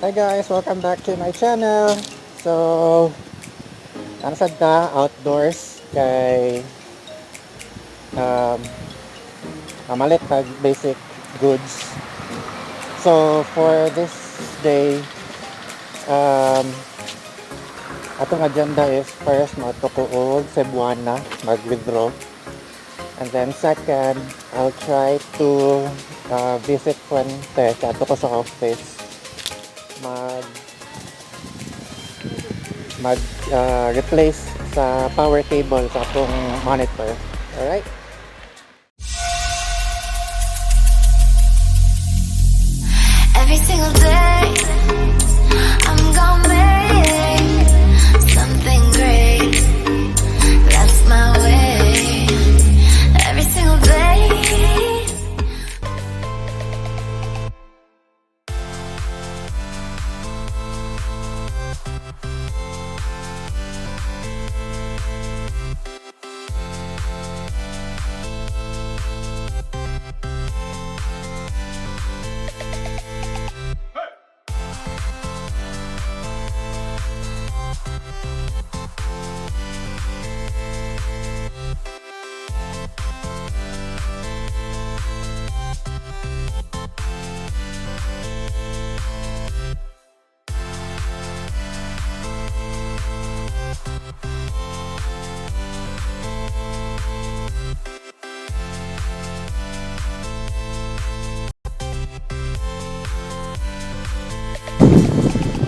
Hi guys, welcome back to my channel. So, ano sad ta outdoors kay um mamalit tag basic goods. So, for this day, um atong agenda is first matuko og Cebuana, mag-withdraw. And then second, I'll try to visit Fuente, ato ko sa office. Mag mag replace sa power cable sa akong monitor. Alright? Every single day, I'm gonna make something great. That's my way. Every single day.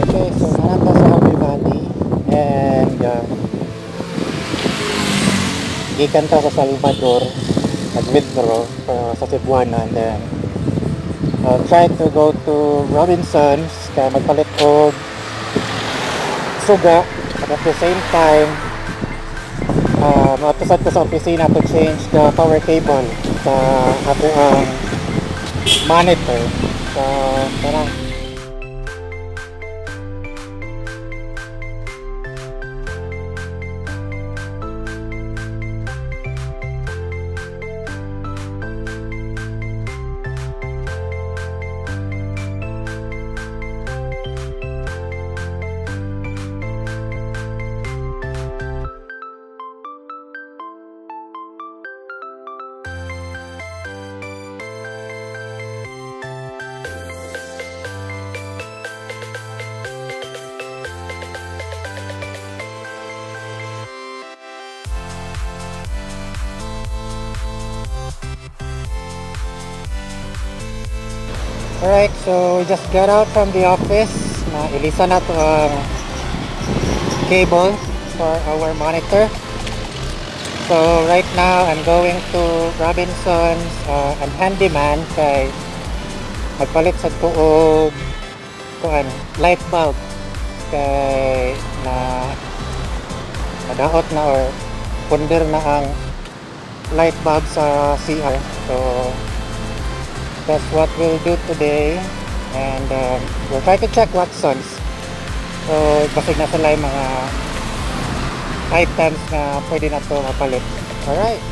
Okay, so narata sa Happy Valley and gikan ta sa Salvador nag-withdraw sa Cebuana and then I'll try to go to Robinsons kaya magpalit og suga and at the same time matusad ko sa opisina to change the power cable sa ato ang monitor so tara. Alright, so we just got out from the office. Nailisa na to ang cable for our monitor. So right now, I'm going to Robinsons and Handyman kay magpalit sa tuog kuan light bulb kay nadaot na or punder na ang light bulb sa CR. So that's what we'll do today and we'll try to check Watsons so basig na sila yung mga items na pwede na to mapalit. Alright,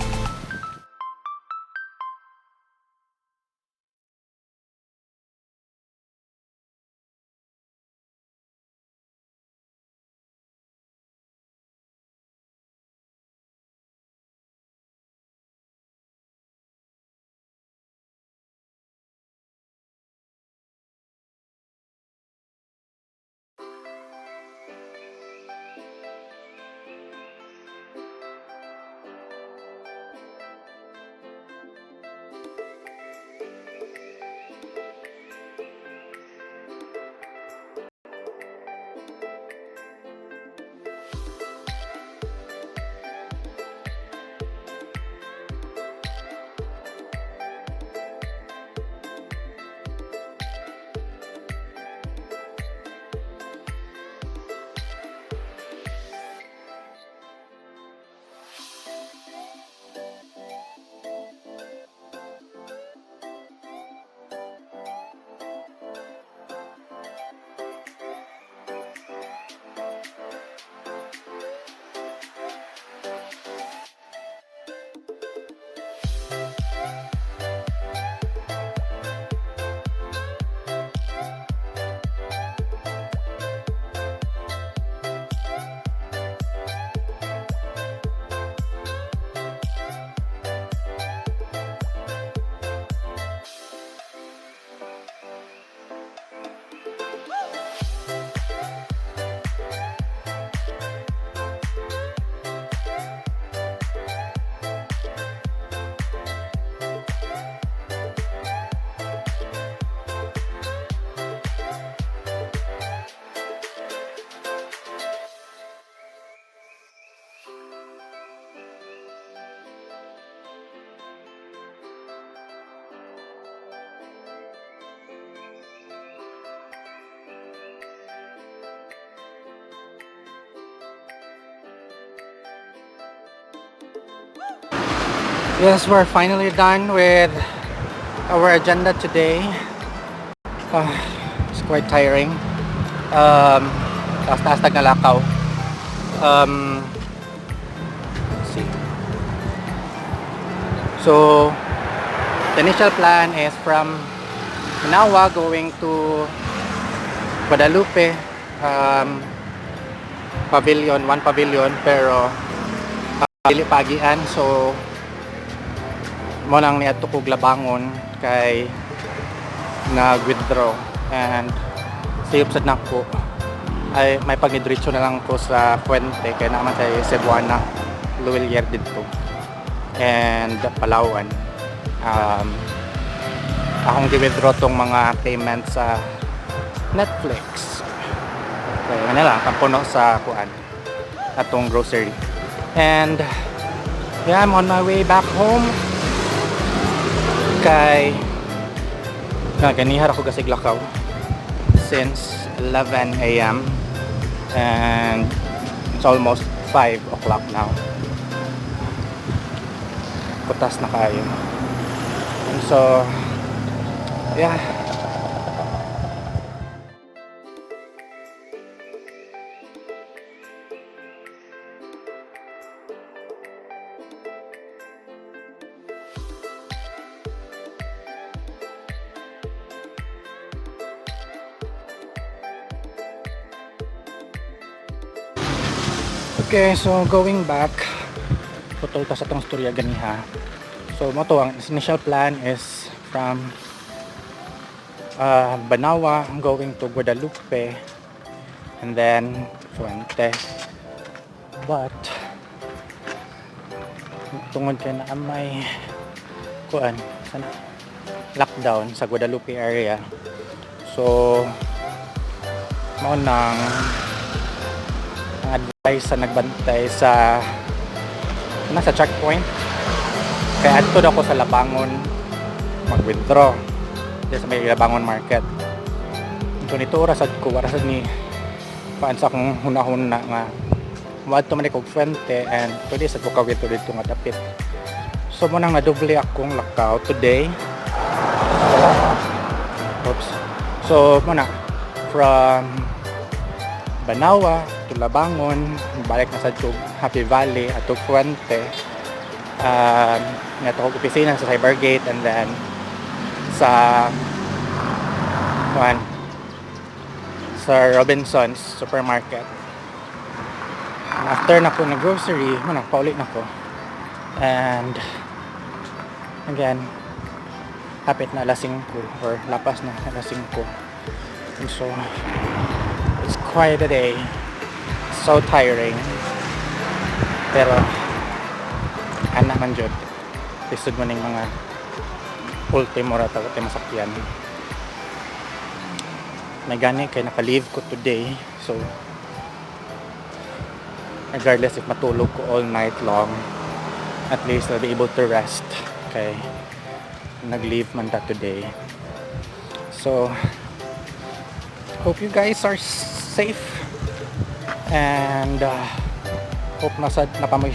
Yes, we're finally done with our agenda today. It's quite tiring. Taas-taas Tagalakaw. Let's see. So, the initial plan is from Manawa going to Guadalupe pavilion, one pavilion, pero dili pagian. So mo nang niadto kog Labangon kay nag-withdraw, and sayop sad nako ay may pagdiretso na lang ko sa Puente kay naman sa Cebuana, Luwilier dito and Palawan. Akong gi-withdraw tong mga payments sa Netflix. Kaya nga lang, kampuno sa kuan atong grocery. And yeah, I'm on my way back home. Kay ganihar ako Siglakaw since 11 a.m. and it's almost 5 o'clock now. Putas na kayo. And so yeah, okay, so going back, putol ta sa tong storya ganiha. So mo to, ang initial plan is from Banawa going to Guadalupe and then Fuente. But tungod kay na may kuan sana lockdown sa Guadalupe area, so mao nang advice sa nagbantay sa checkpoint kay adto daw ko sa Labangon mag-withdraw dito sa may Labangon market. So nito oras sad ko wara sad ni paan sa akong hunahuna nga maadto man ko Fuente and pwede sad ko ka-withdraw dito nga dapit. So mo nang nadoble akong lakaw today. Oops. So mo na from Banawa to Labangon, balik na sa Happy Valley at Fuente. Nato ko opisina sa Cybergate and then sa Robinson's supermarket. After na ko na grocery, paulit na ko. And again, hapit na alas 5 or lapas na alas 5. And so it's quite a day. So tiring. Pero ana man jud. Lisod man ning mga ultimo ra tawo masakyan. May gani kay naka-leave ko today. So regardless if matulog ko all night long, at least I'll be able to rest. Okay. Nag-leave man ta today. So hope you guys are safe and hope napamoy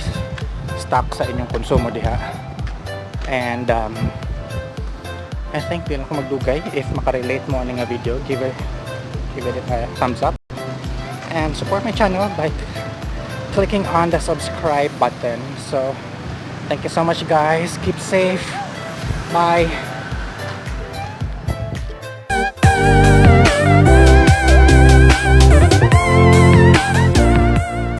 stock sa inyong konsumo diha. And I think di lang ako magdugay. If makarelate mo aning nga video, give it a thumbs up and support my channel by clicking on the subscribe button. So thank you so much guys, keep safe, bye.